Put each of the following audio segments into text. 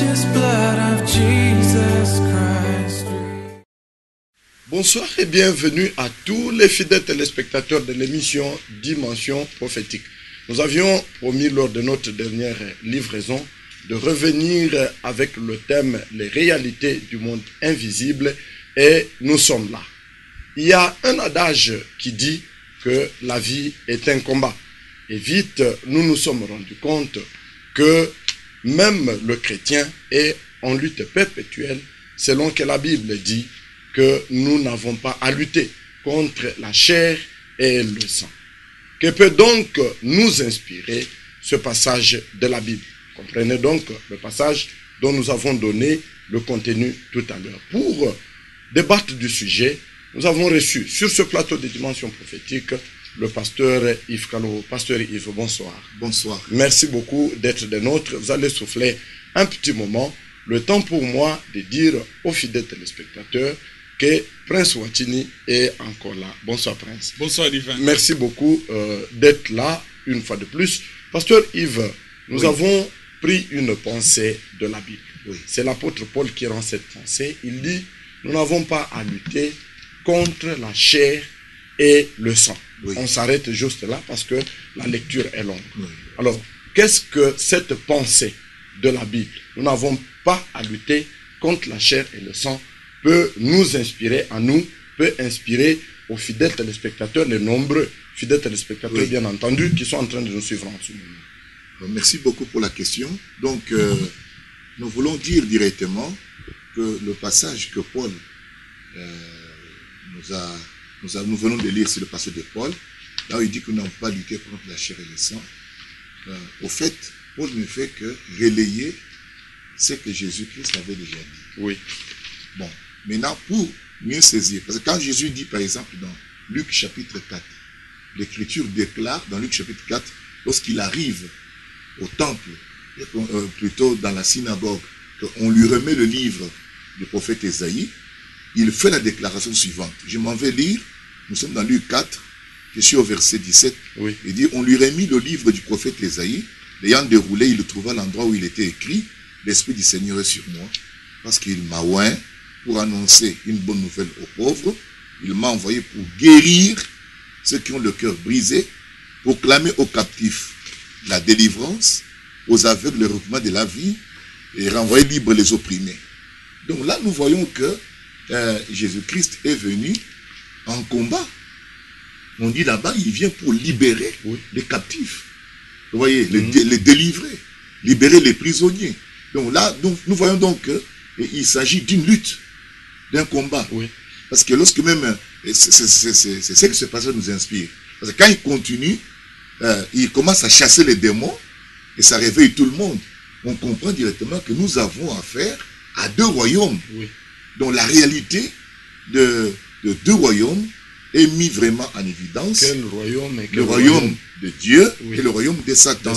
precious blood of Jesus Christ. Bonsoir et bienvenue à tous les fidèles téléspectateurs de l'émission Dimension prophétique. Nous avions promis lors de notre dernière livraison de revenir avec le thème « Les réalités du monde invisible » et nous sommes là. Il y a un adage qui dit que la vie est un combat. Et vite, nous nous sommes rendus compte que même le chrétien est en lutte perpétuelle, selon que la Bible dit que nous n'avons pas à lutter contre la chair et le sang. Que peut donc nous inspirer ce passage de la Bible? Comprenez donc le passage dont nous avons donné le contenu tout à l'heure. Pour débattre du sujet, nous avons reçu sur ce plateau de Dimension prophétique le pasteur Yves Kalo. Pasteur Yves, bonsoir. Bonsoir. Merci beaucoup d'être des nôtres. Vous allez souffler un petit moment, le temps pour moi de dire aux fidèles téléspectateurs que Prince Watini est encore là. Bonsoir Prince. Bonsoir Divin. Merci beaucoup d'être là une fois de plus. Pasteur Yves, nous avons pris une pensée de la Bible. C'est l'apôtre Paul qui rend cette pensée. Il dit, nous n'avons pas à lutter contre la chair et le sang. On s'arrête juste là parce que la lecture est longue. Alors, qu'est-ce que cette pensée de la Bible, nous n'avons pas à lutter contre la chair et le sang, peut nous inspirer à nous, peut inspirer aux fidèles téléspectateurs, les nombreux fidèles téléspectateurs, bien entendu, qui sont en train de nous suivre en ce moment. Merci beaucoup pour la question. Donc, nous voulons dire directement que le passage que Paul nous venons de lire sur le passage de Paul, là où il dit que nous n'avons pas lutté contre la chair et le sang. Au fait, Paul ne fait que relayer ce que Jésus-Christ avait déjà dit. Oui. Bon, maintenant, pour mieux saisir, parce que quand Jésus dit, par exemple, dans Luc chapitre 4, l'Écriture déclare, dans Luc chapitre 4, lorsqu'il arrive au temple, plutôt dans la synagogue, qu'on lui remet le livre du prophète Ésaïe, il fait la déclaration suivante. Je m'en vais lire, nous sommes dans Luc 4, je suis au verset 17. Il dit, on lui remet le livre du prophète Ésaïe, l'ayant déroulé, il le trouva à l'endroit où il était écrit, l'Esprit du Seigneur est sur moi, parce qu'il m'a oint pour annoncer une bonne nouvelle aux pauvres, il m'a envoyé pour guérir ceux qui ont le cœur brisé, pour clamer aux captifs la délivrance, aux aveugles le recouvrement de la vie, et renvoyer libres les opprimés. Donc là, nous voyons que Jésus-Christ est venu en combat. On dit là-bas, il vient pour libérer les captifs. Vous voyez, les délivrer, libérer les prisonniers. Donc là, nous voyons donc qu'il s'agit d'une lutte, d'un combat. Parce que lorsque même, c'est ce que ce passage nous inspire. Parce que quand il continue, il commence à chasser les démons, et ça réveille tout le monde. On comprend directement que nous avons affaire à deux royaumes. Donc la réalité de deux royaumes est mise vraiment en évidence. Quel royaume? Le royaume de Dieu et le royaume de Satan.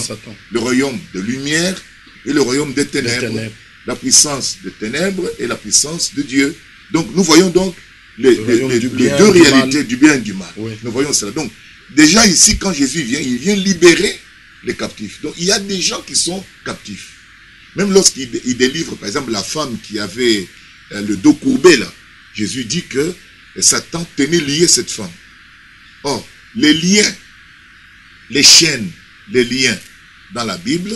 Le royaume de lumière et le royaume des ténèbres. La puissance des ténèbres et la puissance de Dieu. Donc nous voyons donc les deux réalités du bien et du mal. Nous voyons cela. Donc déjà ici, quand Jésus vient, il vient libérer les captifs. Donc il y a des gens qui sont captifs. Même lorsqu'il délivre, par exemple, la femme qui avait le dos courbé là, Jésus dit que Satan tenait lié cette femme. Or, les liens, les chaînes, les liens dans la Bible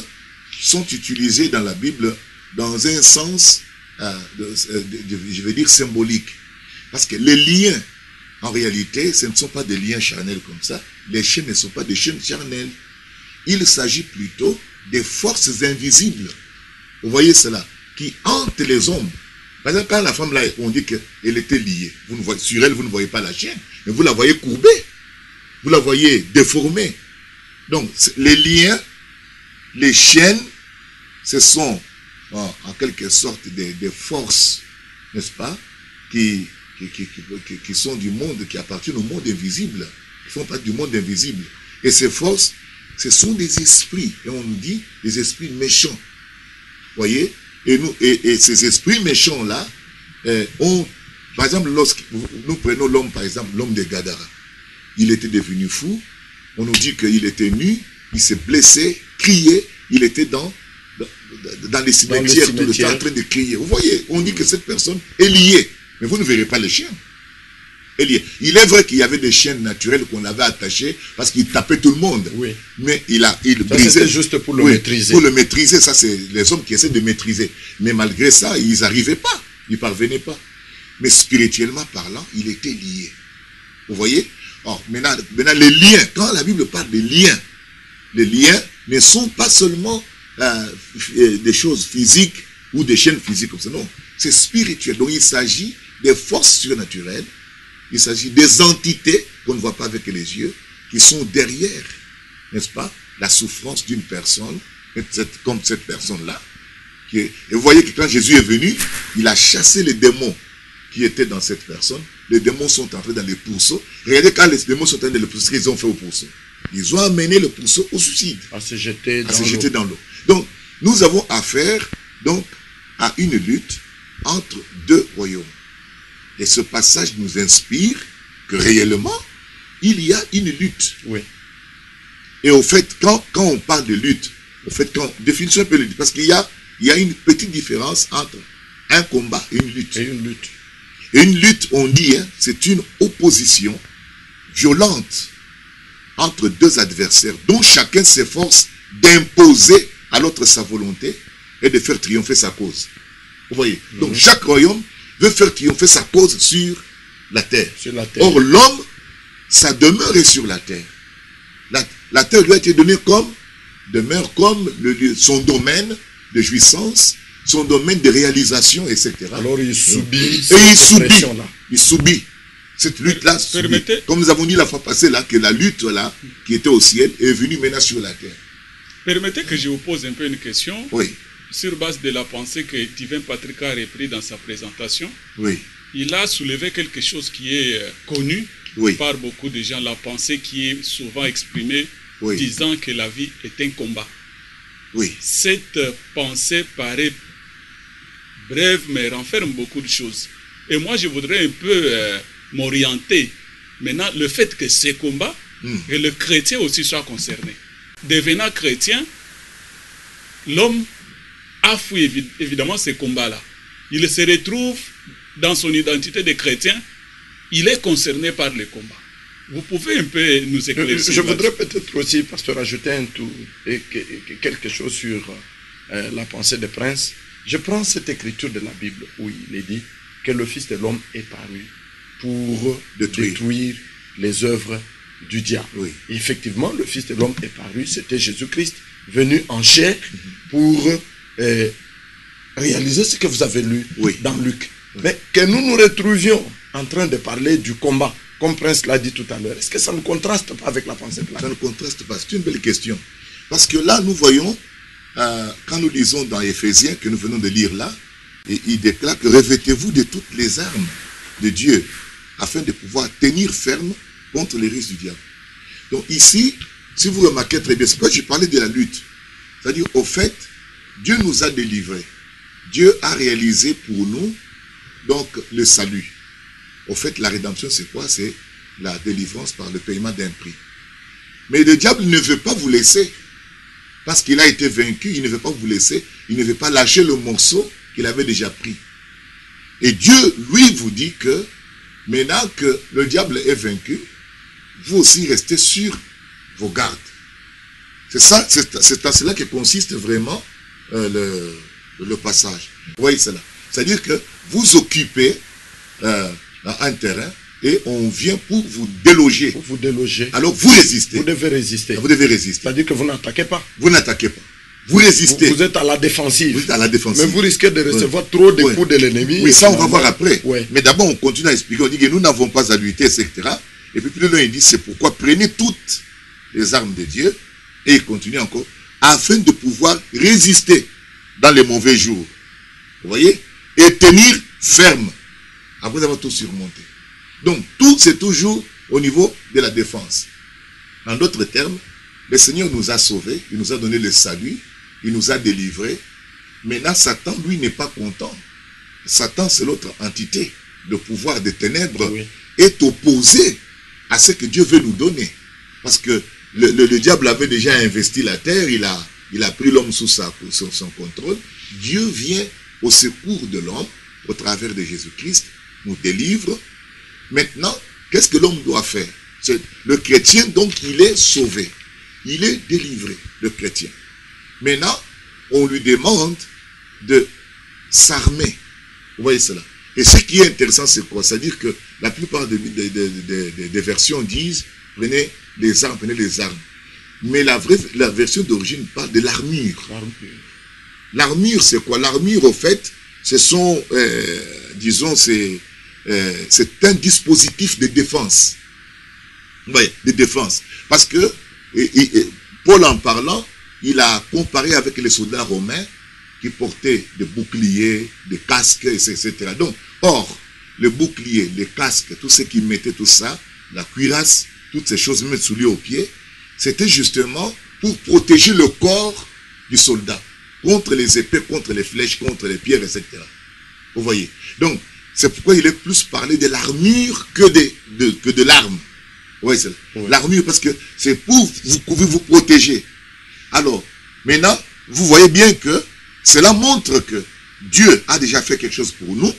sont utilisés dans la Bible dans un sens, je vais dire symbolique. Parce que les liens, en réalité, ce ne sont pas des liens charnels comme ça. Les chaînes ne sont pas des chaînes charnelles. Il s'agit plutôt des forces invisibles. Vous voyez cela, qui hantent les hommes. Par exemple, quand la femme là, on dit qu'elle était liée. Sur elle, vous ne voyez pas la chaîne, mais vous la voyez courbée. Vous la voyez déformée. Donc, les liens, les chaînes, ce sont en quelque sorte des forces, n'est-ce pas, qui sont du monde, qui appartiennent au monde invisible. Ils font partie du monde invisible. Et ces forces, ce sont des esprits. Et on nous dit des esprits méchants. Vous voyez? Et ces esprits méchants-là ont, par exemple, lorsque nous prenons l'homme, par exemple, l'homme de Gadara, il était devenu fou, on nous dit qu'il était nu, il s'est blessé, crié, il était dans les cimetières tout le temps en train de crier. Vous voyez, on dit que cette personne est liée. Mais vous ne verrez pas les chiens. Il est vrai qu'il y avait des chiens naturels qu'on avait attachés parce qu'ils tapaient tout le monde. Oui. Mais il brisait. C'était juste pour le maîtriser. Pour le maîtriser, ça c'est les hommes qui essaient de maîtriser. Mais malgré ça, ils n'arrivaient pas. Ils ne parvenaient pas. Mais spirituellement parlant, il était lié. Vous voyez? Or, maintenant, les liens, quand la Bible parle des liens, les liens ne sont pas seulement des choses physiques ou des chaînes physiques comme ça. Non, c'est spirituel. Donc il s'agit des forces surnaturelles. Il s'agit des entités qu'on ne voit pas avec les yeux, qui sont derrière, n'est-ce pas, la souffrance d'une personne, comme cette personne-là. Et vous voyez que quand Jésus est venu, il a chassé les démons qui étaient dans cette personne. Les démons sont entrés dans les pourceaux. Regardez quand les démons sont entrés dans les pourceaux, qu'est-ce qu'ils ont fait au pourceau? Ils ont amené le pourceau au suicide. À se jeter dans l'eau. Donc, nous avons affaire donc, à une lutte entre deux royaumes. Et ce passage nous inspire que réellement, il y a une lutte. Oui. Et au fait, quand on parle de lutte, au fait, définissons un peu le lutte, parce qu'il y a une petite différence entre un combat et une lutte. Et une lutte. Et une lutte, on dit, hein, c'est une opposition violente entre deux adversaires, dont chacun s'efforce d'imposer à l'autre sa volonté et de faire triompher sa cause. Vous voyez? Donc chaque royaume veut faire triompher sa cause sur la terre. Or, l'homme, sa demeure est sur la terre. La terre lui a été donnée demeure comme son domaine de jouissance, son domaine de réalisation, etc. Alors il subit il subit cette lutte-là. Comme nous avons dit la fois passée, là, que la lutte là, qui était au ciel est venue maintenant sur la terre. Permettez que je vous pose un peu une question. Oui. Sur base de la pensée que Tivin Patrick a repris dans sa présentation. Oui. Il a soulevé quelque chose qui est connu par beaucoup de gens, la pensée qui est souvent exprimée disant que la vie est un combat. Oui. Cette pensée paraît brève, mais renferme beaucoup de choses. Et moi, je voudrais un peu m'orienter. Maintenant, le fait que ces combats, et le chrétien aussi soit concerné. Devenant chrétien, l'homme a fui évidemment ces combats-là. Il se retrouve dans son identité de chrétien, il est concerné par les combats. Vous pouvez un peu nous éclaircir? Je voudrais peut-être aussi, pasteur, ajouter quelque chose sur la pensée des princes. Je prends cette écriture de la Bible où il est dit que le Fils de l'homme est paru pour détruire les œuvres du diable. Oui. Et effectivement, le Fils de l'homme est paru, c'était Jésus-Christ, venu en chair pour réaliser ce que vous avez lu dans Luc. Mais que nous nous retrouvions en train de parler du combat, comme Prince l'a dit tout à l'heure, est-ce que ça ne contraste pas avec la pensée de la Bible? Ça ne contraste pas, c'est une belle question. Parce que là, nous voyons, quand nous lisons dans Éphésiens, que nous venons de lire là, et il déclare que revêtez-vous de toutes les armes de Dieu, afin de pouvoir tenir ferme contre les risques du diable. Donc ici, si vous remarquez très bien, c'est pourquoi je parlais de la lutte. C'est-à-dire, au fait, Dieu nous a délivrés. Dieu a réalisé pour nous, donc, le salut. Au fait, la rédemption, c'est quoi? C'est la délivrance par le paiement d'un prix. Mais le diable ne veut pas vous laisser. Parce qu'il a été vaincu, il ne veut pas vous laisser. Il ne veut pas lâcher le morceau qu'il avait déjà pris. Et Dieu, lui, vous dit que, maintenant que le diable est vaincu, vous aussi restez sur vos gardes. C'est ça, c'est à cela que consiste vraiment le passage. Vous voyez cela? C'est-à-dire que vous occupez un terrain et on vient pour vous déloger. Pour vous déloger. Alors vous résistez. Vous devez résister. Vous devez résister. C'est-à-dire que vous n'attaquez pas. Vous n'attaquez pas. Vous résistez. Vous êtes à la défensive. Vous êtes à la défensive. Mais vous risquez de recevoir trop de coups de l'ennemi. Oui, ça on va voir après. Mais d'abord on continue à expliquer. On dit que nous n'avons pas à lutter, etc. Et puis plus loin il dit c'est pourquoi prenez toutes les armes de Dieu. Et il continue encore. Afin de pouvoir résister dans les mauvais jours. Vous voyez? Et tenir ferme. Après avoir tout surmonté. Donc tout c'est toujours au niveau de la défense. En d'autres termes, le Seigneur nous a sauvés. Il nous a donné le salut. Il nous a délivrés. Maintenant, Satan, lui, n'est pas content. Satan, c'est l'autre entité. Le pouvoir des ténèbres est opposé à ce que Dieu veut nous donner. Parce que le diable avait déjà investi la terre, il a pris l'homme sous son contrôle. Dieu vient au secours de l'homme au travers de Jésus-Christ, nous délivre. Maintenant, qu'est-ce que l'homme doit faire? Le chrétien, donc, il est sauvé. Il est délivré, le chrétien. Maintenant, on lui demande de s'armer. Vous voyez cela? Et ce qui est intéressant, c'est quoi? C'est-à-dire que la plupart des versions disent, prenez les armes, prenez les armes. Mais la version d'origine parle de l'armure. L'armure, c'est quoi? L'armure, au fait, ce sont, disons, c'est un dispositif de défense. Oui, de défense. Parce que, Paul en parlant, il a comparé avec les soldats romains qui portaient des boucliers, des casques, etc. Donc, or, le bouclier, les casques, tout ce qui mettait tout ça, la cuirasse, toutes ces choses, même souliers aux pieds, c'était justement pour protéger le corps du soldat contre les épées, contre les flèches, contre les pierres, etc. Vous voyez? Donc, c'est pourquoi il est plus parlé de l'armure que de l'arme. Oui, c'est l'armure, parce que c'est pour vous protéger. Alors, maintenant, vous voyez bien que cela montre que Dieu a déjà fait quelque chose pour nous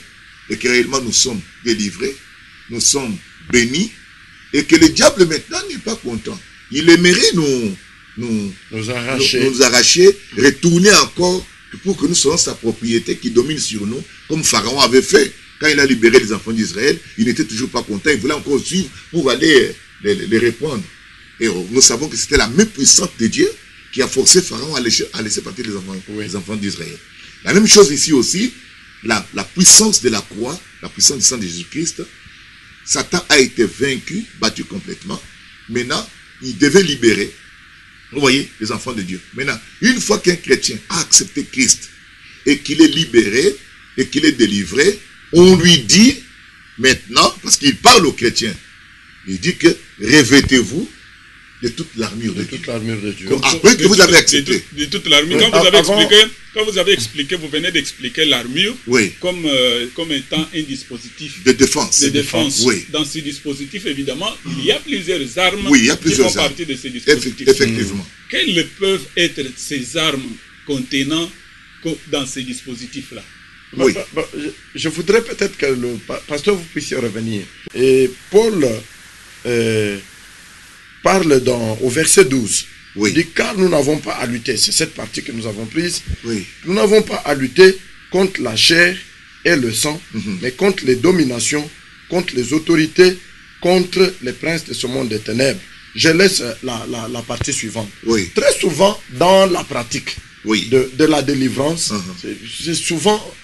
et que réellement nous sommes délivrés, nous sommes bénis et que le diable maintenant n'est pas content. Il aimerait nous arracher, retourner encore pour que nous soyons sa propriété qui domine sur nous, comme Pharaon avait fait. Quand il a libéré les enfants d'Israël, il n'était toujours pas content, il voulait encore suivre pour aller les répondre. Et nous savons que c'était la main puissante de Dieu qui a forcé Pharaon à laisser partir les enfants d'Israël. La même chose ici aussi, la puissance de la croix, la puissance du sang de Jésus-Christ, Satan a été vaincu, battu complètement. Maintenant, il devait libérer, vous voyez, les enfants de Dieu. Maintenant, une fois qu'un chrétien a accepté Christ et qu'il est libéré et qu'il est délivré, on lui dit maintenant, parce qu'il parle aux chrétiens, il dit que revêtez-vous de toute l'armure de Dieu. Donc, après que vous avez accepté. De toute l'armure. Quand vous avez expliqué, vous venez d'expliquer l'armure comme étant un dispositif de défense. Oui. Dans ce dispositif, évidemment, il y a plusieurs armes qui font partie de ces dispositifs. Effectivement. Quelles peuvent être ces armes contenant dans ces dispositifs-là? Oui. Je voudrais peut-être que le pasteur vous puissiez revenir. Et Paul parle au verset 12. Il dit, car nous n'avons pas à lutter, c'est cette partie que nous avons prise, nous n'avons pas à lutter contre la chair et le sang, mais contre les dominations, contre les autorités, contre les princes de ce monde des ténèbres. Je laisse la partie suivante. Très souvent, dans la pratique de la délivrance, c'est souvent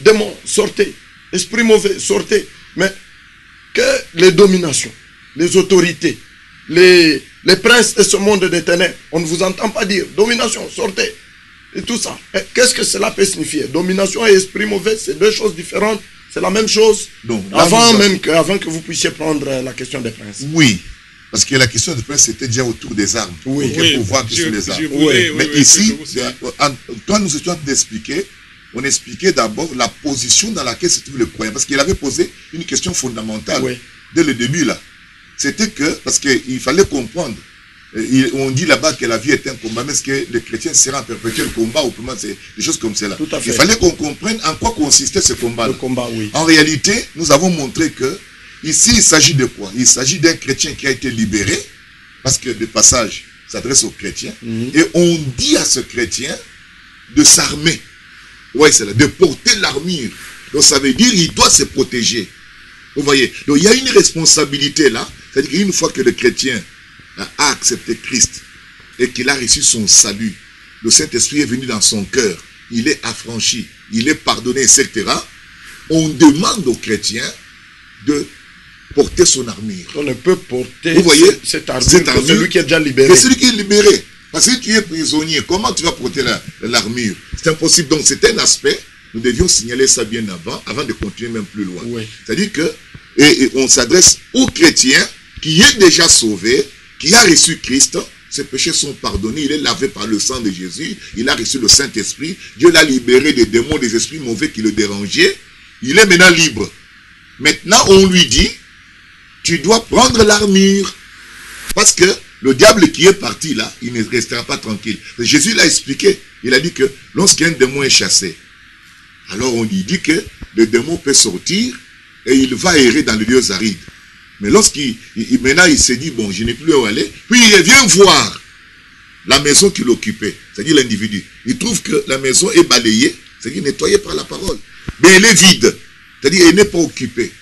démons, sortez, esprit mauvais, sortez, mais que les dominations, les autorités, les princes de ce monde des ténèbres, on ne vous entend pas dire domination, sortez, et tout ça. Qu'est-ce que cela peut signifier? Domination et esprit mauvais, c'est deux choses différentes, c'est la même chose. Donc, avant que vous puissiez prendre la question des princes. Oui, parce que la question des princes c'était déjà autour des armes. Quel pouvoir que sont les armes. Mais ici, quand nous étions d'expliquer, on expliquait d'abord la position dans laquelle se trouve le croyant, parce qu'il avait posé une question fondamentale dès le début là. C'était que, parce qu'il fallait comprendre, on dit là-bas que la vie est un combat, mais est-ce que le chrétien sera en perpétuel combat ou comment c'est des choses comme cela. Il fallait qu'on comprenne en quoi consistait ce combat. En réalité, nous avons montré que ici il s'agit de quoi? Il s'agit d'un chrétien qui a été libéré, parce que le passage s'adresse aux chrétiens, et on dit à ce chrétien de s'armer. C'est là, de porter l'armure. Donc ça veut dire qu'il doit se protéger. Vous voyez? Donc il y a une responsabilité là. C'est-à-dire qu'une fois que le chrétien a accepté Christ et qu'il a reçu son salut, le Saint-Esprit est venu dans son cœur, il est affranchi, il est pardonné, etc. On demande au chrétien de porter son armure. On ne peut porter cette armure que celui qui est déjà libéré. Que celui qui est libéré. Parce que tu es prisonnier, comment tu vas porter l'armure? C'est impossible. Donc c'est un aspect, nous devions signaler ça bien avant de continuer même plus loin. C'est-à-dire que et on s'adresse aux chrétiens qui est déjà sauvé, qui a reçu Christ, ses péchés sont pardonnés, il est lavé par le sang de Jésus, il a reçu le Saint-Esprit, Dieu l'a libéré des démons, des esprits mauvais qui le dérangeaient, il est maintenant libre. Maintenant on lui dit, tu dois prendre l'armure Parce que le diable qui est parti là, il ne restera pas tranquille. Jésus l'a expliqué. Il a dit que lorsqu'un démon est chassé, alors on lui dit que le démon peut sortir et il va errer dans les lieux arides. Mais maintenant il s'est dit, bon, je n'ai plus où aller. Puis il revient voir la maison qu'il occupait, c'est-à-dire l'individu. Il trouve que la maison est balayée, c'est-à-dire nettoyée par la parole. Mais elle est vide, c'est-à-dire elle n'est pas occupée.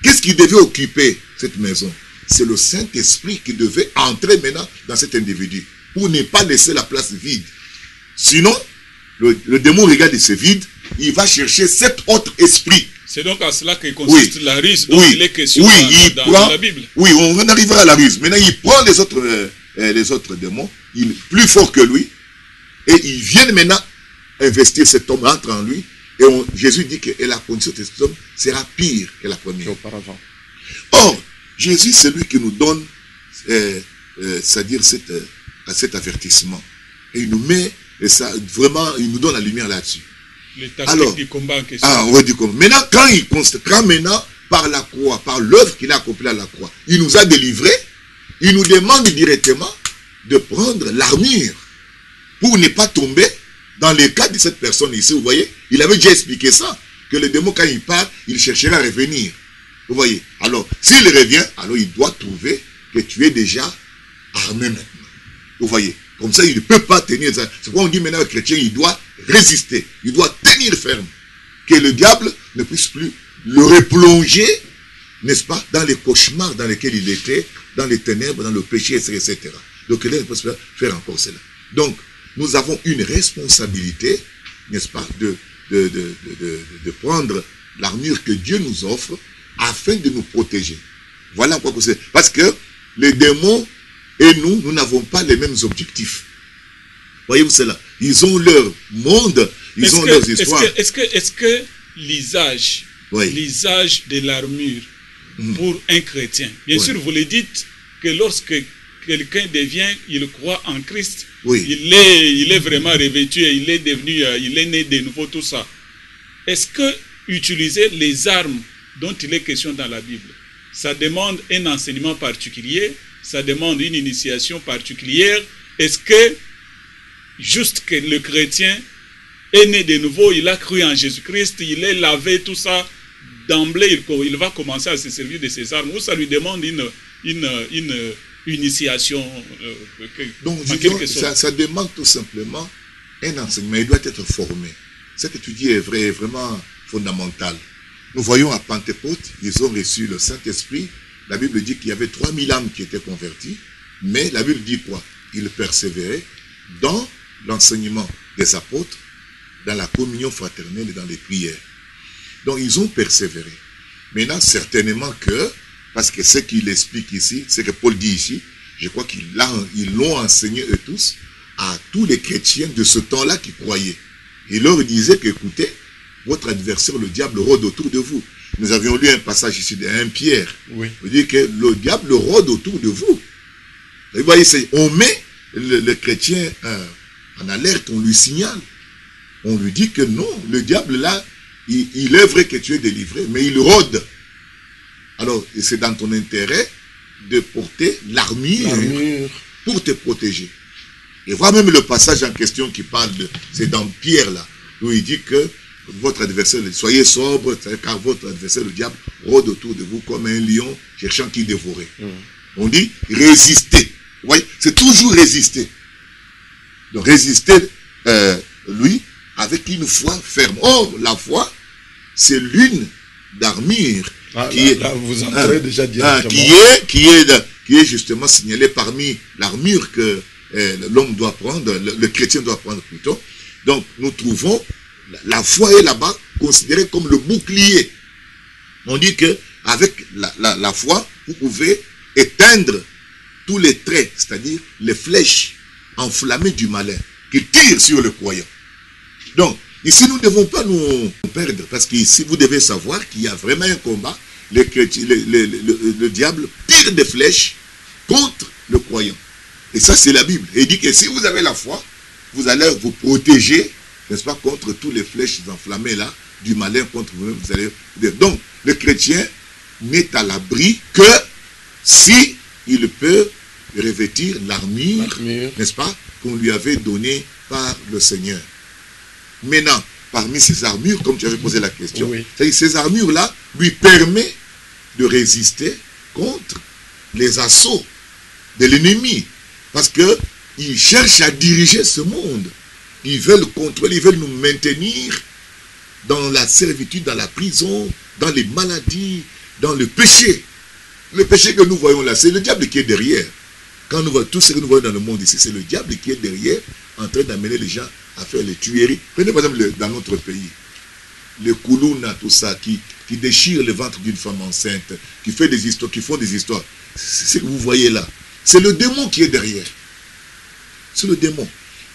Qu'est-ce qui devait occuper cette maison? C'est le Saint-Esprit qui devait entrer maintenant dans cet individu pour ne pas laisser la place vide. Sinon, le démon regarde et c'est vide, il va chercher cet autre esprit. C'est donc à cela que consiste la ruse dont il est question dans la Bible. Oui, on arrivera à la ruse. Maintenant, il prend les autres démons, il est plus fort que lui, et ils viennent maintenant investir cet homme, entre en lui, et Jésus dit que la condition de cet homme sera pire que la première. Auparavant. Or, Jésus, c'est lui qui nous donne, c'est-à-dire cet avertissement. Et il nous met, et ça, vraiment, il nous donne la lumière là-dessus. Les tactiques du combat en question. Ah, on va dire comment. Maintenant, quand maintenant, par la croix, par l'œuvre qu'il a accomplie à la croix, il nous a délivrés, il nous demande directement de prendre l'armure pour ne pas tomber dans les cas de cette personne ici. Vous voyez, il avait déjà expliqué ça, que le démon, quand il part, il cherchera à revenir. Vous voyez, alors, s'il revient, alors il doit trouver que tu es déjà armé maintenant. Vous voyez, comme ça, il ne peut pas tenir ça. C'est pourquoi on dit maintenant au chrétien, il doit résister, il doit tenir ferme. Que le diable ne puisse plus le replonger, n'est-ce pas, dans les cauchemars dans lesquels il était, dans les ténèbres, dans le péché, etc. Donc, il ne peut pas faire encore cela. Donc, nous avons une responsabilité, n'est-ce pas, de prendre l'armure que Dieu nous offre afin de nous protéger. Voilà quoi que c'est. Parce que les démons et nous n'avons pas les mêmes objectifs. Voyez-vous cela? Ils ont leur monde, ils ont leurs histoires. Est-ce que l'usage de l'armure pour un chrétien, bien sûr, vous le dites que lorsque quelqu'un il croit en Christ, il est vraiment revêtu et il est né de nouveau, tout ça. Est-ce que utiliser les armes dont il est question dans la Bible, ça demande un enseignement particulier, ça demande une initiation particulière? Est-ce que juste que le chrétien est né de nouveau, il a cru en Jésus-Christ, il est lavé, tout ça, d'emblée, il va commencer à se servir de ses armes, ou ça lui demande une initiation donc, ça demande tout simplement un enseignement, il doit être formé. Ce que tu dis est vrai, est vraiment fondamental. Nous voyons à Pentecôte, ils ont reçu le Saint-Esprit. La Bible dit qu'il y avait 3000 âmes qui étaient converties, mais la Bible dit quoi? Ils persévéraient dans l'enseignement des apôtres, dans la communion fraternelle et dans les prières. Donc ils ont persévéré. Maintenant, certainement que, parce que ce qu'il explique ici, ce que Paul dit ici, je crois qu'ils l'ont enseigné eux tous, à tous les chrétiens de ce temps-là qui croyaient. Il leur disait qu'écoutez, votre adversaire, le diable, rôde autour de vous. Nous avions lu un passage ici de 1 Pierre. Oui. Il dit que le diable rôde autour de vous. Vous voyez, on met le chrétien en alerte, on lui signale. On lui dit que non, le diable là, il est vrai que tu es délivré, mais il rôde. Alors, c'est dans ton intérêt de porter l'armure pour te protéger. Et voilà même le passage en question qui parle c'est dans Pierre là, où il dit que votre adversaire, soyez sobre, car votre adversaire, le diable, rôde autour de vous comme un lion cherchant qui dévorer. On dit résister. Vous voyez, c'est toujours résister. Donc résister, lui, avec une foi ferme. Or, la foi, c'est l'une d'armure qui est justement signalée parmi l'armure que l'homme doit prendre, le chrétien doit prendre plutôt. Donc, nous trouvons la foi est là-bas considérée comme le bouclier. On dit que avec la foi, vous pouvez éteindre tous les traits, c'est-à-dire les flèches enflammées du malin qui tirent sur le croyant. Donc, ici, nous ne devons pas nous perdre, parce qu'ici, vous devez savoir qu'il y a vraiment un combat. Le diable tire des flèches contre le croyant. Et ça, c'est la Bible. Et il dit que si vous avez la foi, vous allez vous protéger, n'est-ce pas, contre tous les flèches enflammées là, du malin contre vous-même. Donc, le chrétien n'est à l'abri que si il peut revêtir l'armure, n'est-ce pas, qu'on lui avait donnée par le Seigneur. Maintenant, parmi ces armures, comme tu avais posé la question, c'est-à-dire ces armures-là lui permettent de résister contre les assauts de l'ennemi. Parce qu'ils cherchent à diriger ce monde. Ils veulent contrôler, ils veulent nous maintenir dans la servitude, dans la prison, dans les maladies, dans le péché. Le péché que nous voyons là, c'est le diable qui est derrière. Quand nous voyons tout ce que nous voyons dans le monde ici, c'est le diable qui est derrière, en train d'amener les gens à faire les tueries. Prenez par exemple dans notre pays, le koulouna, tout ça, qui déchire le ventre d'une femme enceinte, qui fait des histoires, qui font des histoires. C'est ce que vous voyez là. C'est le démon qui est derrière. C'est le démon.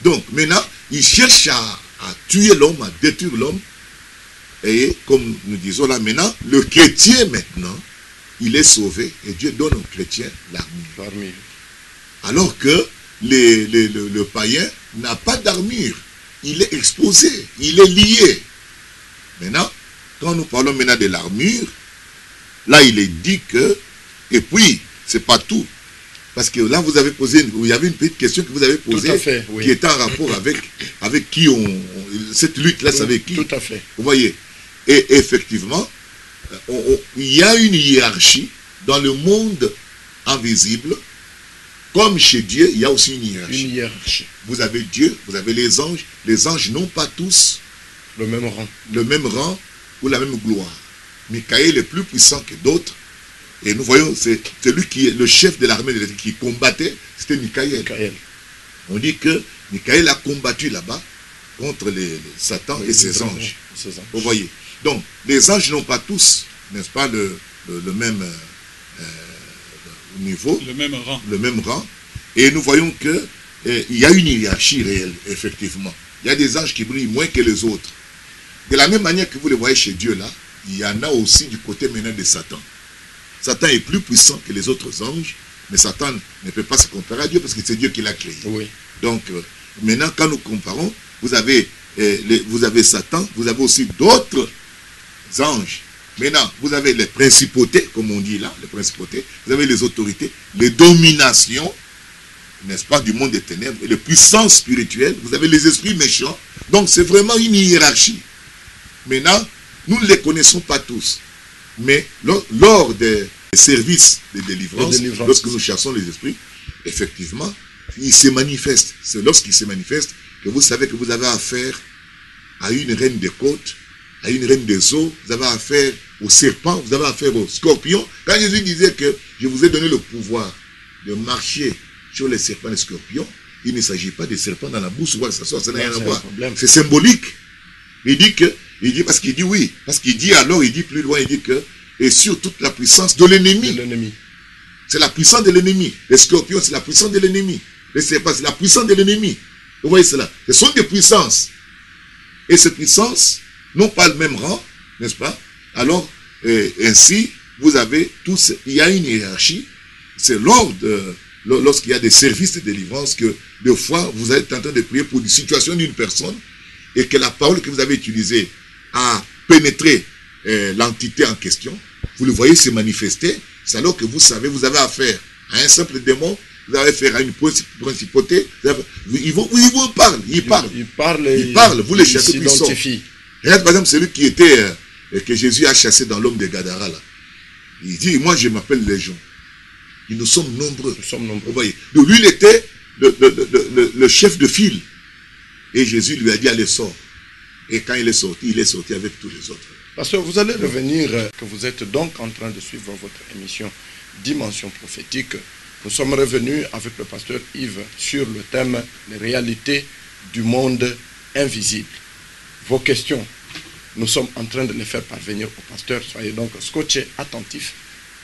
Donc maintenant, il cherche à tuer l'homme, à détruire l'homme. Et comme nous disons là maintenant, le chrétien maintenant, il est sauvé et Dieu donne aux chrétiens l'armure. Alors que le païen n'a pas d'armure. Il est exposé, il est lié. Maintenant, quand nous parlons maintenant de l'armure, là il est dit que, et puis, c'est pas tout. Parce que là, vous avez posé, il y avait une petite question que vous avez posée, qui était en rapport avec qui cette lutte-là, c'est avec qui. Tout à fait. Vous voyez. Et effectivement, il y a une hiérarchie dans le monde invisible. Comme chez Dieu, il y a aussi une hiérarchie. Vous avez Dieu, vous avez les anges. Les anges n'ont pas tous le même rang. Le même rang ou la même gloire. Michael est plus puissant que d'autres. Et nous voyons, c'est lui qui est le chef de l'armée qui combattait, c'était Michael. On dit que Michael a combattu là-bas contre Satan et ses anges. Vous voyez. Donc, les anges n'ont pas tous, n'est-ce pas, le même niveau. Le même rang. Et nous voyons que il y a une hiérarchie réelle, effectivement. Il y a des anges qui brillent moins que les autres. De la même manière que vous le voyez chez Dieu là, il y en a aussi du côté maintenant de Satan. Satan est plus puissant que les autres anges, mais Satan ne peut pas se comparer à Dieu parce que c'est Dieu qui l'a créé. Oui. Donc, maintenant, quand nous comparons, vous avez Satan, vous avez aussi d'autres anges. Maintenant, vous avez les principautés, comme on dit là, les principautés, vous avez les autorités, les dominations, n'est-ce pas, du monde des ténèbres, et les puissances spirituelles, vous avez les esprits méchants. Donc, c'est vraiment une hiérarchie. Maintenant, nous ne les connaissons pas tous. Mais lors des services de délivrance, lorsque nous chassons les esprits, effectivement, ils se manifestent. C'est lorsqu'ils se manifestent que vous savez que vous avez affaire à une reine des côtes, à une reine des eaux, vous avez affaire au serpent, vous avez affaire au scorpion. Quand Jésus disait que je vous ai donné le pouvoir de marcher sur les serpents et les scorpions, il ne s'agit pas des serpents dans la bouche, ou ça n'a rien à voir. C'est symbolique. Il dit parce qu'il dit oui, parce qu'il dit alors, il dit plus loin, il dit que, et sur toute la puissance de l'ennemi. C'est la puissance de l'ennemi. Les scorpions, c'est la puissance de l'ennemi. Les serpents, c'est la puissance de l'ennemi. Vous voyez cela. Ce sont des puissances. Et ces puissances n'ont pas le même rang, n'est-ce pas? Alors, ainsi, vous avez tous, il y a une hiérarchie. C'est lorsqu'il y a des services de délivrance que, des fois, vous êtes en train de prier pour une situation d'une personne et que la parole que vous avez utilisée a pénétré l'entité en question, vous le voyez se manifester, c'est alors que vous savez, vous avez affaire à un simple démon, vous avez affaire à une principauté, ils parlent, vous les chassez, ils s'identifient. Regarde par exemple celui qui était, que Jésus a chassé dans l'homme de Gadara là. Il dit, moi je m'appelle Légion. Et nous sommes nombreux. Vous voyez. Donc lui il était le chef de file. Et Jésus lui a dit, allez, sors. Et quand il est sorti avec tous les autres. Pasteur, vous allez revenir, que vous êtes donc en train de suivre votre émission Dimension prophétique. Nous sommes revenus avec le pasteur Yves sur le thème les réalités du monde invisible. Vos questions, nous sommes en train de les faire parvenir au pasteur. Soyez donc scotchés, attentifs.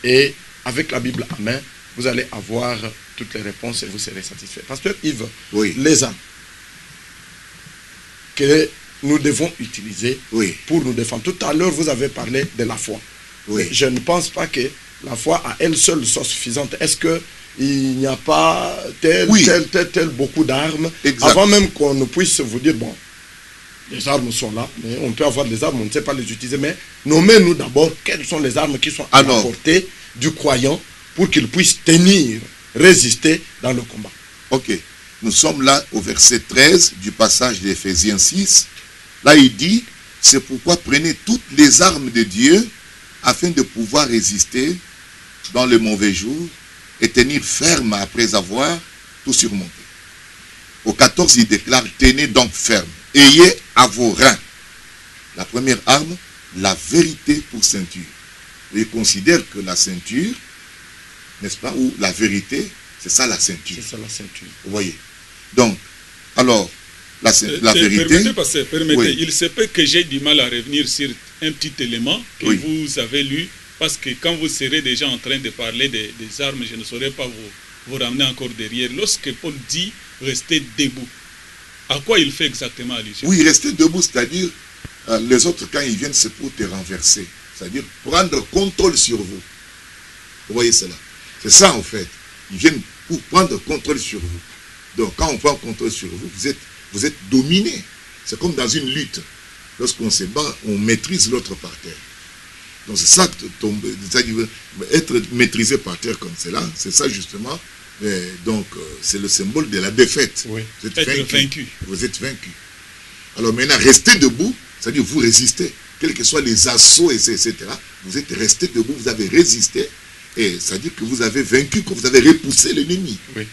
Et avec la Bible à main, vous allez avoir toutes les réponses et vous serez satisfait. Pasteur Yves, les armes que nous devons utiliser pour nous défendre. Tout à l'heure, vous avez parlé de la foi. Je ne pense pas que la foi à elle seule soit suffisante. Est-ce qu'il n'y a pas tel beaucoup d'armes avant même qu'on ne puisse vous dire, bon, les armes sont là, mais on peut avoir des armes, on ne sait pas les utiliser, mais nommez-nous d'abord quelles sont les armes qui sont à la portée du croyant pour qu'il puisse tenir résister dans le combat. Ok. Nous sommes là au verset 13 du passage d'Éphésiens 6. Là, il dit, c'est pourquoi prenez toutes les armes de Dieu afin de pouvoir résister dans les mauvais jours et tenir ferme après avoir tout surmonté. Au 14, il déclare, tenez donc ferme. Ayez à vos reins. La première arme, la vérité pour ceinture. Et il considère que la ceinture, n'est-ce pas, ou la vérité, c'est ça la ceinture. C'est ça la ceinture. Vous voyez. Donc, alors, la vérité... Permettez, oui. Il se peut que j'ai du mal à revenir sur un petit élément que oui. vous avez lu, parce que quand vous serez déjà en train de parler des armes, je ne saurais pas vous ramener encore derrière. Lorsque Paul dit « restez debout », à quoi il fait exactement allusion? Oui, rester debout, c'est-à-dire, les autres, quand ils viennent, c'est pour te renverser. C'est-à-dire prendre contrôle sur vous. Vous voyez cela? C'est ça, en fait. Ils viennent pour prendre contrôle sur vous. Donc, quand on prend contrôle sur vous, vous êtes dominé. C'est comme dans une lutte. Lorsqu'on se bat, on maîtrise l'autre par terre. Donc, c'est ça, être maîtrisé par terre comme cela, c'est ça justement. Donc, c'est le symbole de la défaite. Oui. Vous êtes être vaincu. Vous êtes vaincu. Alors maintenant, rester debout, c'est-à-dire vous résistez. Quels que soient les assauts, etc., vous êtes resté debout, vous avez résisté. Et c'est-à-dire que vous avez vaincu, que vous avez repoussé l'ennemi. Oui.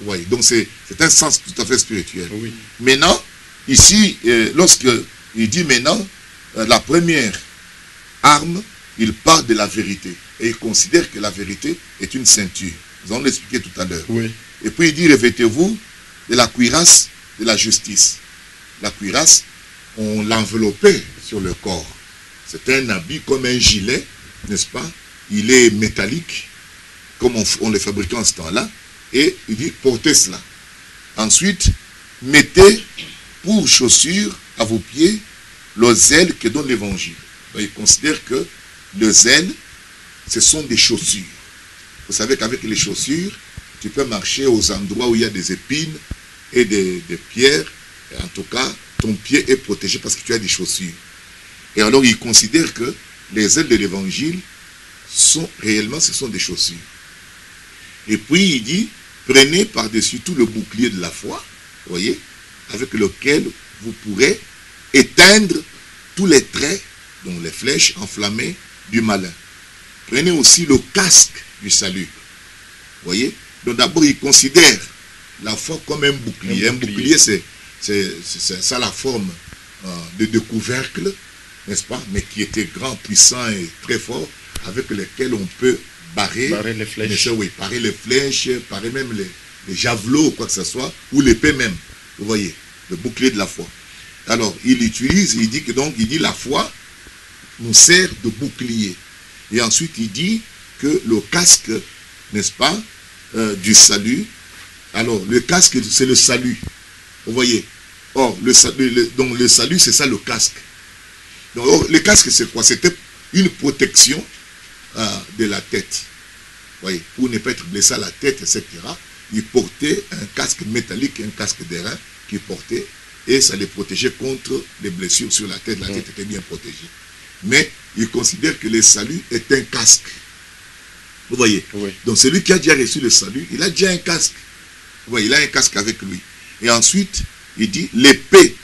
Oui, donc c'est un sens tout à fait spirituel. Oui. Maintenant, ici, lorsqu'il dit maintenant, la première arme, il parle de la vérité. Et il considère que la vérité est une ceinture. Nous allons l'expliquer tout à l'heure. Oui. Et puis il dit, revêtez-vous de la cuirasse de la justice. La cuirasse, on l'enveloppait sur le corps. C'est un habit comme un gilet, n'est-ce pas? Il est métallique, comme on le fabriquait en ce temps-là. Et il dit, portez cela. Ensuite, mettez pour chaussure à vos pieds le zèle que donne l'évangile. Il considère que le zèle, ce sont des chaussures. Vous savez qu'avec les chaussures, tu peux marcher aux endroits où il y a des épines et des pierres. Et en tout cas, ton pied est protégé parce que tu as des chaussures. Et alors, il considère que les ailes de l'évangile sont réellement, ce sont des chaussures. Et puis, il dit, prenez par-dessus tout le bouclier de la foi, voyez, avec lequel vous pourrez éteindre tous les traits, donc les flèches enflammées du malin. Prenez aussi le casque du salut. Voyez. Donc d'abord, il considère la foi comme un bouclier. Un bouclier, c'est ça la forme de couvercle, n'est-ce pas, mais qui était grand, puissant et très fort, avec lequel on peut barrer les flèches. Oui, barrer les flèches, barrer même les javelots ou quoi que ce soit, ou l'épée même. Vous voyez, le bouclier de la foi. Alors, il utilise, il dit que donc, il dit la foi nous sert de bouclier. Et ensuite, il dit que le casque, n'est-ce pas, du salut. Alors, le casque, c'est le salut. Vous voyez. Or, donc le salut, c'est ça le casque. Donc, or, le casque, c'est quoi? C'était une protection de la tête. Vous voyez, pour ne pas être blessé à la tête, etc. Il portait un casque métallique, un casque d'airain qu'il portait, et ça les protégeait contre les blessures sur la tête. La tête était bien protégée. Mais il considère que le salut est un casque. Vous voyez. Oui. Donc celui qui a déjà reçu le salut, il a déjà un casque. Vous voyez, il a un casque avec lui. Et ensuite, il dit l'épée,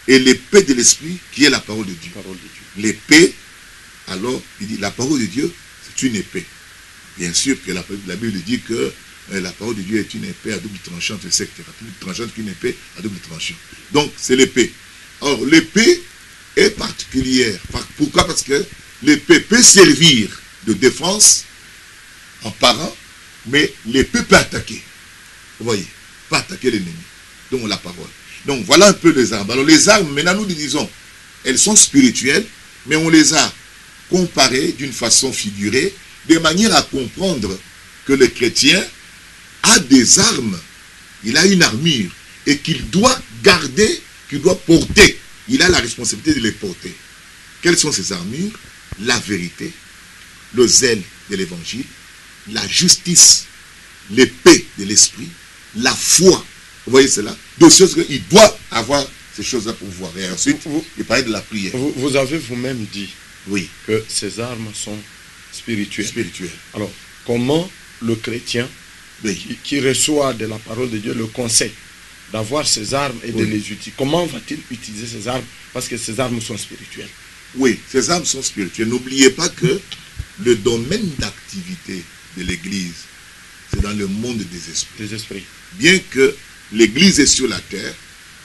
et l'épée de l'esprit qui est la parole de Dieu. L'épée, alors, il dit la parole de Dieu, c'est une épée. Bien sûr que la Bible dit que la parole de Dieu est une épée à double tranchante, etc. Plus tranchante qu'une épée à double tranchant. Donc, c'est l'épée. Or, l'épée est particulière. Pourquoi? Parce que l'épée peut servir de défense en parant, mais l'épée peut attaquer. Vous voyez, peut attaquer l'ennemi. Donc, la parole. Donc, voilà un peu les armes. Alors, les armes, maintenant, nous disons, elles sont spirituelles, mais on les a comparées d'une façon figurée, de manière à comprendre que le chrétien a des armes, il a une armure, et qu'il doit garder, qu'il doit porter. Il a la responsabilité de les porter. Quelles sont ces armures? La vérité, le zèle de l'évangile, la justice, l'épée de l'esprit, la foi. Vous voyez cela? Deux choses qu'il doit avoir ces choses-là pour voir. Et ensuite, il parlait de la prière. Vous avez vous-même dit oui, que ces armes sont spirituelles. Spirituelles. Alors, comment le chrétien qui reçoit de la parole de Dieu le conseil d'avoir ces armes et de les utiliser. Comment va-t-il utiliser ces armes? Parce que ces armes sont spirituelles. Oui, ces armes sont spirituelles. N'oubliez pas que le domaine d'activité de l'Église, c'est dans le monde des esprits. Bien que l'Église est sur la terre,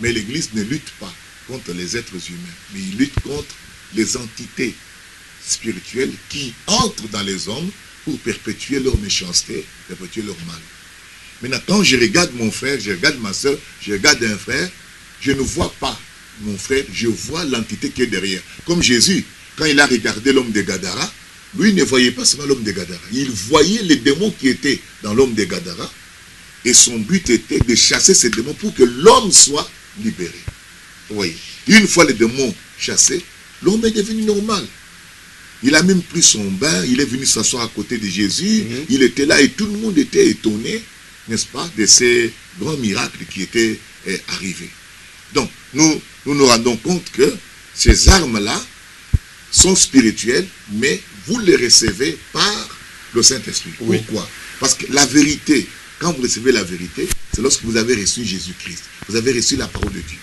mais l'Église ne lutte pas contre les êtres humains, mais il lutte contre les entités spirituelles qui entrent dans les hommes pour perpétuer leur méchanceté, perpétuer leur mal. Maintenant, quand je regarde mon frère, je regarde ma soeur, je regarde un frère, je ne vois pas mon frère, je vois l'entité qui est derrière. Comme Jésus, quand il a regardé l'homme de Gadara, lui ne voyait pas seulement l'homme de Gadara, il voyait les démons qui étaient dans l'homme de Gadara, et son but était de chasser ces démons pour que l'homme soit libéré. Vous voyez, une fois les démons chassés, l'homme est devenu normal. Il a même pris son bain, il est venu s'asseoir à côté de Jésus, il était là et tout le monde était étonné, n'est-ce pas, de ces grands miracles qui étaient arrivés. Donc, nous nous rendons compte que ces armes-là sont spirituelles, mais vous les recevez par le Saint-Esprit. Oui. Pourquoi? Parce que la vérité, quand vous recevez la vérité, c'est lorsque vous avez reçu Jésus-Christ. Vous avez reçu la parole de Dieu.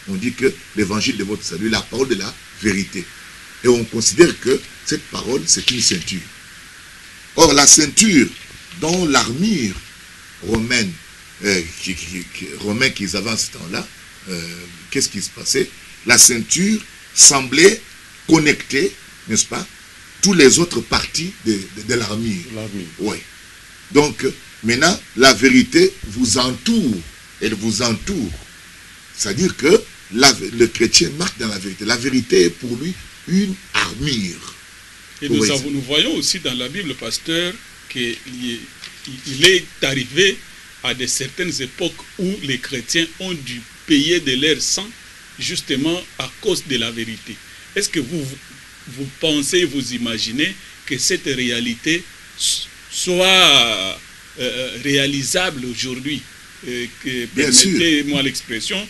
On dit que l'évangile de votre salut, la parole de la vérité. Et on considère que cette parole, c'est une ceinture. Or, la ceinture dans l'armure romaine, qu'ils avaient en ce temps-là, qu'est-ce qui se passait? La ceinture semblait connecter, n'est-ce pas, toutes les autres parties de l'armure. Oui. Donc, maintenant, la vérité vous entoure. Elle vous entoure. C'est-à-dire que le chrétien marche dans la vérité. La vérité est pour lui une armure. Et nous voyons aussi dans la Bible, pasteur, qu'il est arrivé à de certaines époques où les chrétiens ont dû payer de leur sang justement à cause de la vérité. Est-ce que vous pensez, vous imaginez que cette réalité soit réalisable aujourd'hui? Permettez-moi l'expression,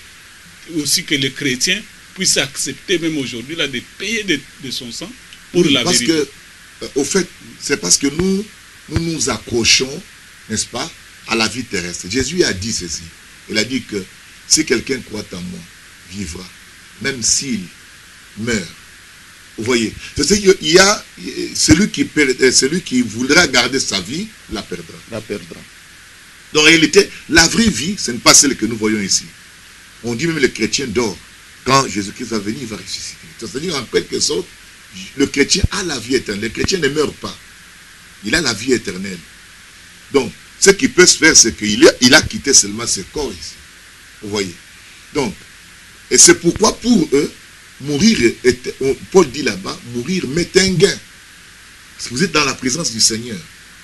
aussi que les chrétiens puissent accepter même aujourd'hui de payer de son sang pour la vérité. Parce que, au fait, c'est parce que nous accrochons, n'est-ce pas, à la vie terrestre. Jésus a dit ceci. Il a dit que si quelqu'un croit en moi, vivra, même s'il meurt. Vous voyez, il y a celui qui voudra garder sa vie, la perdra. Donc en réalité, la vraie vie, ce n'est pas celle que nous voyons ici. On dit même le chrétien dort. Quand Jésus-Christ va venir, il va ressusciter. C'est-à-dire en quelque sorte, le chrétien a la vie éternelle. Le chrétien ne meurt pas. Il a la vie éternelle. Donc, ce qui peut se faire, c'est qu'il a quitté seulement ce corps ici. Vous voyez. Donc, et c'est pourquoi pour eux, mourir, Paul dit là-bas, mourir m'est un gain. Parce que vous êtes dans la présence du Seigneur.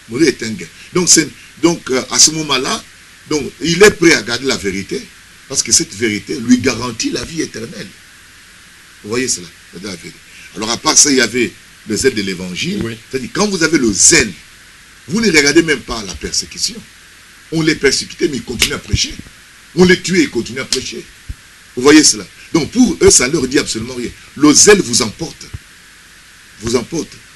Mourir est un gain. Donc à ce moment-là, il est prêt à garder la vérité, parce que cette vérité lui garantit la vie éternelle. Vous voyez cela? Alors à part ça, il y avait le zèle de l'évangile. Oui. C'est-à-dire, quand vous avez le zèle, vous ne regardez même pas la persécution. On les persécutait, mais ils continuent à prêcher. On les tuait, ils continuent à prêcher. Vous voyez cela? Donc pour eux, ça ne leur dit absolument rien. Le zèle vous emporte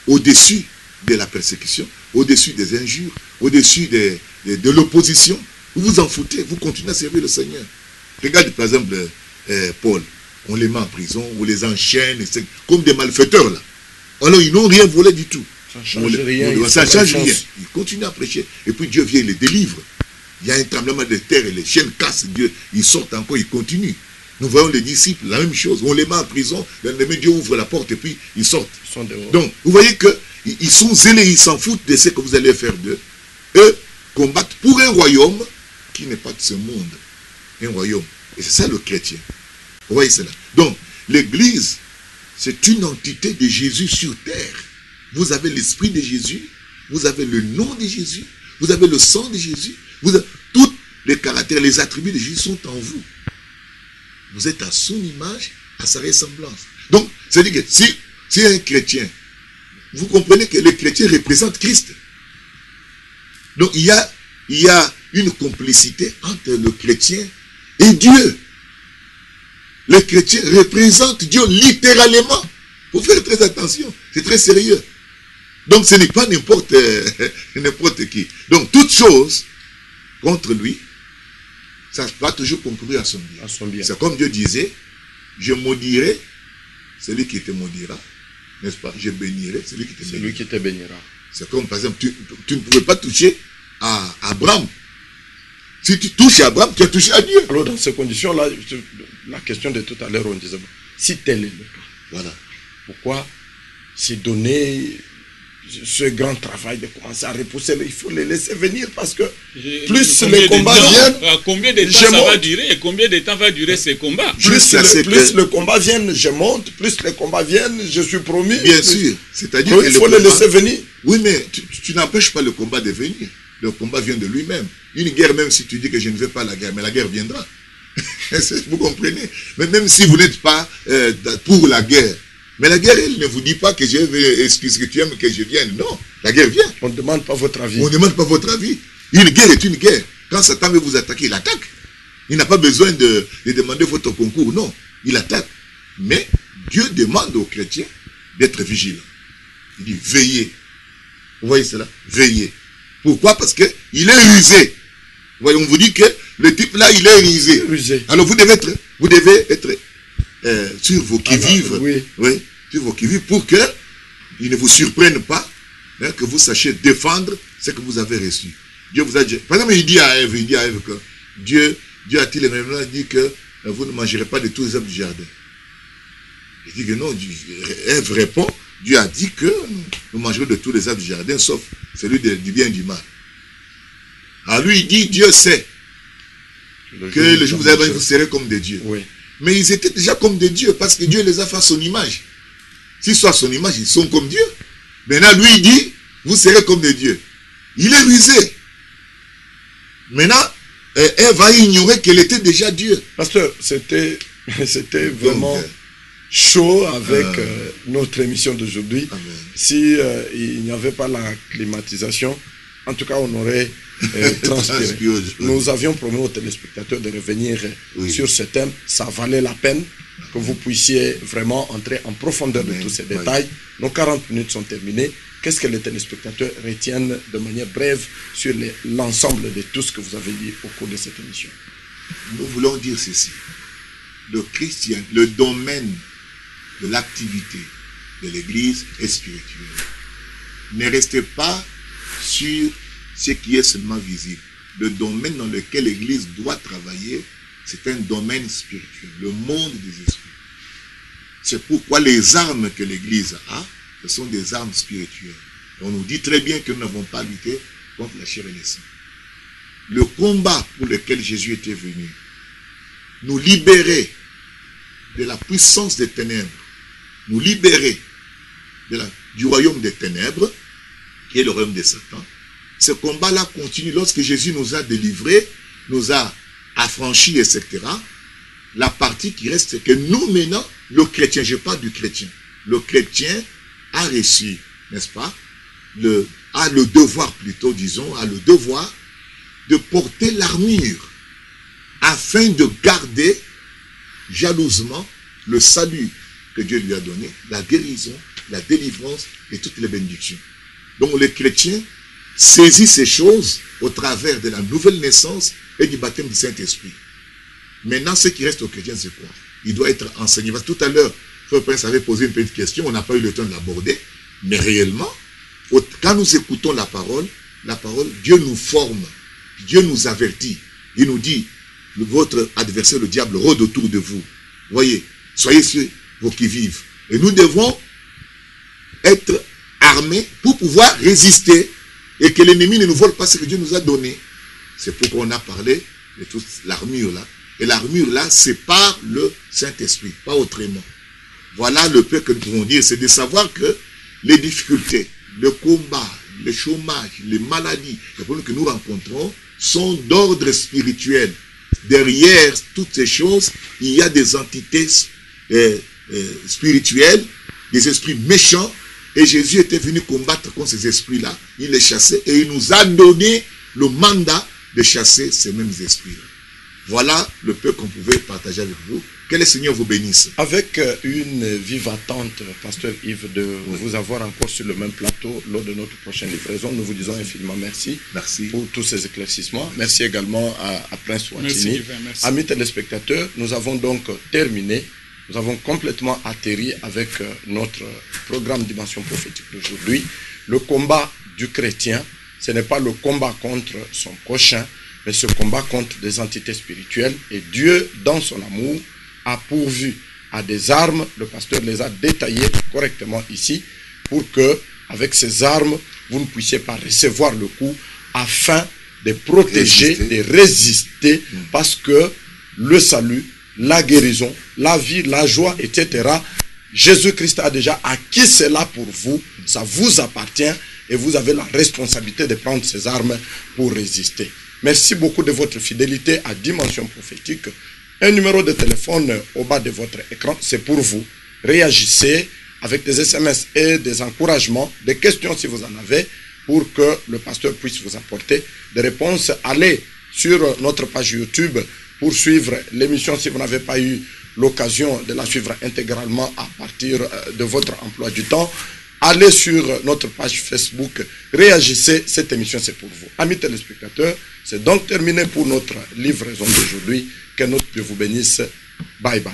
au-dessus de la persécution, au-dessus des injures, au-dessus de l'opposition. Vous vous en foutez, vous continuez à servir le Seigneur. Regardez par exemple Paul, on les met en prison, on les enchaîne, comme des malfaiteurs là. Alors ils n'ont rien volé du tout. Ça ne change rien. Ça change rien. Ils continuent à prêcher. Et puis Dieu vient, il les délivre. Il y a un tremblement de terre et les chiens cassent Dieu. Ils sortent encore, ils continuent. Nous voyons les disciples, la même chose. On les met en prison, le lendemain Dieu ouvre la porte et puis ils sortent. Donc, vous voyez qu'ils sont zélés, ils s'en foutent de ce que vous allez faire d'eux. Eux combattent pour un royaume qui n'est pas de ce monde. Un royaume. Et c'est ça le chrétien. Vous voyez cela? Donc, l'Église, c'est une entité de Jésus sur terre. Vous avez l'esprit de Jésus, vous avez le nom de Jésus, vous avez le sang de Jésus, tous les caractères, les attributs de Jésus sont en vous. Vous êtes à son image, à sa ressemblance. Donc, c'est-à-dire que si un chrétien, vous comprenez que le chrétien représente Christ. Donc, il y a une complicité entre le chrétien et Dieu. Le chrétien représente Dieu littéralement. Il faut faire très attention. C'est très sérieux. Donc, ce n'est pas n'importe qui. Donc, toute chose contre lui, ça va toujours concourir à son bien. C'est comme Dieu disait, je maudirai celui qui te maudira, n'est-ce pas? Je bénirai celui qui te bénira. C'est comme, par exemple, tu ne pouvais pas toucher à Abraham. Si tu touches à Abraham, tu as touché à Dieu. Alors, dans ces conditions-là, la question de tout à l'heure, on disait, si tel est le cas, voilà. Pourquoi c'est donner ce grand travail de commencer à repousser, il faut les laisser venir parce que plus les combats viennent, combien de temps ça va durer et combien de temps va durer ces combats? Plus le combat viennent, je monte, plus les combats viennent, je suis promu. Bien sûr, c'est-à-dire qu'il faut les laisser venir. Oui, mais tu n'empêches pas le combat de venir. Le combat vient de lui-même. Une guerre, même si tu dis que je ne veux pas la guerre, mais la guerre viendra. Vous comprenez? Mais même si vous n'êtes pas pour la guerre, mais la guerre, elle ne vous dit pas que je veux, est-ce que tu aimes que je vienne? Non, la guerre vient. On ne demande pas votre avis. On ne demande pas votre avis. Une guerre est une guerre. Quand Satan veut vous attaquer, il attaque. Il n'a pas besoin de demander votre concours. Non, il attaque. Mais Dieu demande aux chrétiens d'être vigilants. Il dit, veillez. Vous voyez cela? Veillez. Pourquoi? Parce qu'il est rusé. Vous voyez, on vous dit que le type là, il est rusé. Alors vous devez être sur vos qui-vive, oui, sur vos qui-vive, pour qu'il ne vous surprenne pas, hein, que vous sachiez défendre ce que vous avez reçu. Dieu vous a dit, par exemple, il dit à Ève que Dieu a-t-il dit que vous ne mangerez pas de tous les arbres du jardin. Il dit que non, Ève répond, Dieu a dit que nous mangerons de tous les arbres du jardin, sauf celui du bien et du mal. Alors lui, il dit, Dieu sait que le jour où vous allez vous serez comme des dieux. Oui. Mais ils étaient déjà comme des dieux, parce que Dieu les a fait à son image. S'ils sont à son image, ils sont comme Dieu. Maintenant, lui, il dit, vous serez comme des dieux. Il est rusé. Maintenant, elle va ignorer qu'elle était déjà Dieu. Pasteur, c'était vraiment chaud avec notre émission d'aujourd'hui. Si il n'y avait pas la climatisation, en tout cas, on aurait transpiré. Nous avions promis aux téléspectateurs de revenir sur ce thème. Ça valait la peine que vous puissiez vraiment entrer en profondeur de tous ces détails. Nos 40 minutes sont terminées. Qu'est-ce que les téléspectateurs retiennent de manière brève sur l'ensemble de tout ce que vous avez dit au cours de cette émission? Nous voulons dire ceci. Le domaine de l'activité de l'Église est spirituel. Ne restez pas sur ce qui est seulement visible. Le domaine dans lequel l'Église doit travailler, c'est un domaine spirituel, le monde des esprits. C'est pourquoi les armes que l'Église a, ce sont des armes spirituelles. Et on nous dit très bien que nous n'avons pas lutté contre la chair et le sang. Le combat pour lequel Jésus était venu, nous libérer de la puissance des ténèbres, nous libérer du royaume des ténèbres, qui est le royaume de Satan. Ce combat-là continue lorsque Jésus nous a délivrés, nous a affranchis, etc. La partie qui reste, c'est que nous maintenant, le chrétien, je parle du chrétien, le chrétien a reçu, n'est-ce pas, a le devoir plutôt, disons, a le devoir de porter l'armure afin de garder jalousement le salut que Dieu lui a donné, la guérison, la délivrance et toutes les bénédictions. Donc les chrétiens saisissent ces choses au travers de la nouvelle naissance et du baptême du Saint-Esprit. Maintenant, ce qui reste aux chrétiens, c'est quoi? Il doit être enseigné. Parce que tout à l'heure, Frère Prince avait posé une petite question, on n'a pas eu le temps de l'aborder, mais réellement, quand nous écoutons la parole, Dieu nous forme, Dieu nous avertit. Il nous dit, votre adversaire, le diable, rôde autour de vous. Voyez, soyez sur vos qui-vive. Et nous devons être armés pour pouvoir résister et que l'ennemi ne nous vole pas ce que Dieu nous a donné. C'est pourquoi on a parlé de toute l'armure là. Et l'armure là, c'est par le Saint-Esprit, pas autrement. Voilà le peu que nous pouvons dire, c'est de savoir que les difficultés, le combat, le chômage, les maladies, les problèmes que nous rencontrons sont d'ordre spirituel. Derrière toutes ces choses, il y a des entités spirituelles, des esprits méchants, et Jésus était venu combattre contre ces esprits-là. Il les chassait et il nous a donné le mandat de chasser ces mêmes esprits-là. Voilà le peu qu'on pouvait partager avec vous. Que le Seigneur vous bénisse. Avec une vive attente, Pasteur Yves, de vous avoir encore sur le même plateau lors de notre prochaine livraison, nous vous disons infiniment merci, pour tous ces éclaircissements. Merci également à Prince Ouattini. Amis téléspectateurs, nous avons donc terminé, nous avons complètement atterri avec notre programme Dimension prophétique d'aujourd'hui. Le combat du chrétien, ce n'est pas le combat contre son prochain, mais ce combat contre des entités spirituelles. Et Dieu, dans son amour, a pourvu à des armes. Le pasteur les a détaillées correctement ici, pour que, avec ces armes, vous ne puissiez pas recevoir le coup, afin de protéger, de résister, parce que le salut, la guérison, la vie, la joie, etc., Jésus-Christ a déjà acquis cela pour vous, ça vous appartient, et vous avez la responsabilité de prendre ces armes pour résister. Merci beaucoup de votre fidélité à Dimension prophétique. Un numéro de téléphone au bas de votre écran, c'est pour vous. Réagissez avec des SMS et des encouragements, des questions si vous en avez, pour que le pasteur puisse vous apporter des réponses. Allez sur notre page YouTube pour suivre l'émission si vous n'avez pas eu l'occasion de la suivre intégralement à partir de votre emploi du temps. Allez sur notre page Facebook, réagissez, cette émission c'est pour vous. Amis téléspectateurs, c'est donc terminé pour notre livraison d'aujourd'hui. Que notre Dieu vous bénisse. Bye bye.